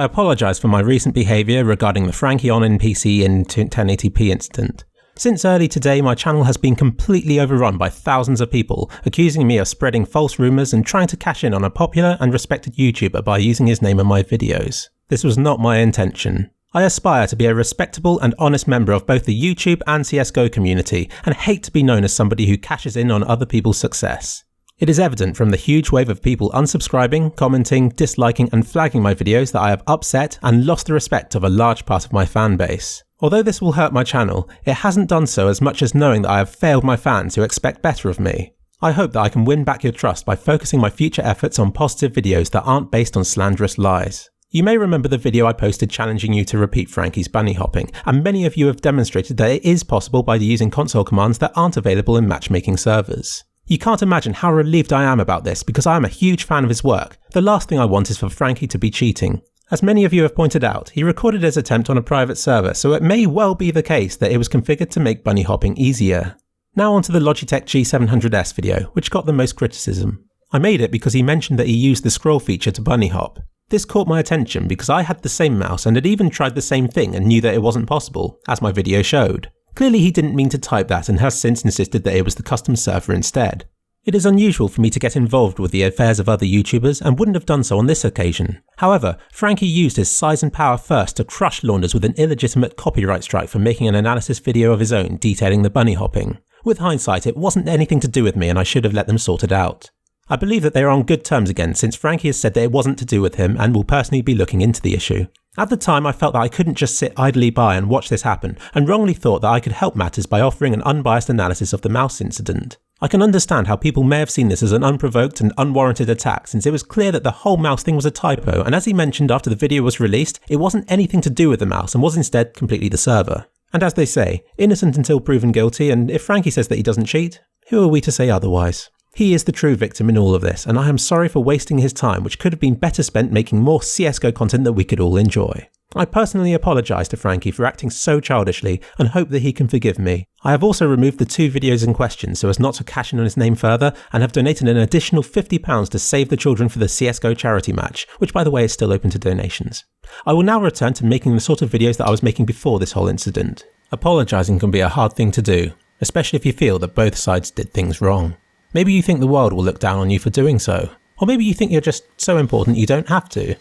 I apologise for my recent behaviour regarding the frankieonpcin1080p incident. Since early today, my channel has been completely overrun by thousands of people accusing me of spreading false rumours and trying to cash in on a popular and respected YouTuber by using his name in my videos. This was not my intention. I aspire to be a respectable and honest member of both the YouTube and CSGO community and hate to be known as somebody who cashes in on other people's success. It is evident from the huge wave of people unsubscribing, commenting, disliking and flagging my videos that I have upset and lost the respect of a large part of my fan base. Although this will hurt my channel, it hasn't done so as much as knowing that I have failed my fans who expect better of me. I hope that I can win back your trust by focusing my future efforts on positive videos that aren't based on slanderous lies. You may remember the video I posted challenging you to repeat Frankie's bunny hopping, and many of you have demonstrated that it is possible by using console commands that aren't available in matchmaking servers. You can't imagine how relieved I am about this because I am a huge fan of his work. The last thing I want is for Frankie to be cheating. As many of you have pointed out, he recorded his attempt on a private server, so it may well be the case that it was configured to make bunny hopping easier. Now onto the Logitech G700S video, which got the most criticism. I made it because he mentioned that he used the scroll feature to bunny hop. This caught my attention because I had the same mouse and had even tried the same thing and knew that it wasn't possible, as my video showed. Clearly he didn't mean to type that and has since insisted that it was the custom server instead. It is unusual for me to get involved with the affairs of other YouTubers and wouldn't have done so on this occasion. However, Frankie used his size and power first to crush Launders with an illegitimate copyright strike for making an analysis video of his own detailing the bunny hopping. With hindsight, it wasn't anything to do with me and I should have let them sort it out. I believe that they are on good terms again since Frankie has said that it wasn't to do with him and will personally be looking into the issue. At the time I felt that I couldn't just sit idly by and watch this happen and wrongly thought that I could help matters by offering an unbiased analysis of the mouse incident. I can understand how people may have seen this as an unprovoked and unwarranted attack since it was clear that the whole mouse thing was a typo, and as he mentioned after the video was released, it wasn't anything to do with the mouse and was instead completely the server. And as they say, innocent until proven guilty, and if Frankie says that he doesn't cheat, who are we to say otherwise? He is the true victim in all of this, and I am sorry for wasting his time, which could have been better spent making more CSGO content that we could all enjoy. I personally apologise to Frankie for acting so childishly and hope that he can forgive me. I have also removed the 2 videos in question so as not to cash in on his name further and have donated an additional £50 to save the children for the CSGO charity match, which by the way is still open to donations. I will now return to making the sort of videos that I was making before this whole incident. Apologising can be a hard thing to do, especially if you feel that both sides did things wrong. Maybe you think the world will look down on you for doing so, or maybe you think you're just so important you don't have to.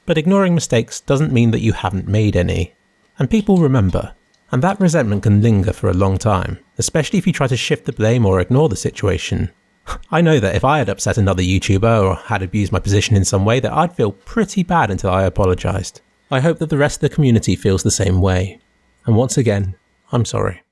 But ignoring mistakes doesn't mean that you haven't made any. And people remember. And that resentment can linger for a long time, especially if you try to shift the blame or ignore the situation. I know that if I had upset another YouTuber or had abused my position in some way that I'd feel pretty bad until I apologised. I hope that the rest of the community feels the same way. And once again, I'm sorry.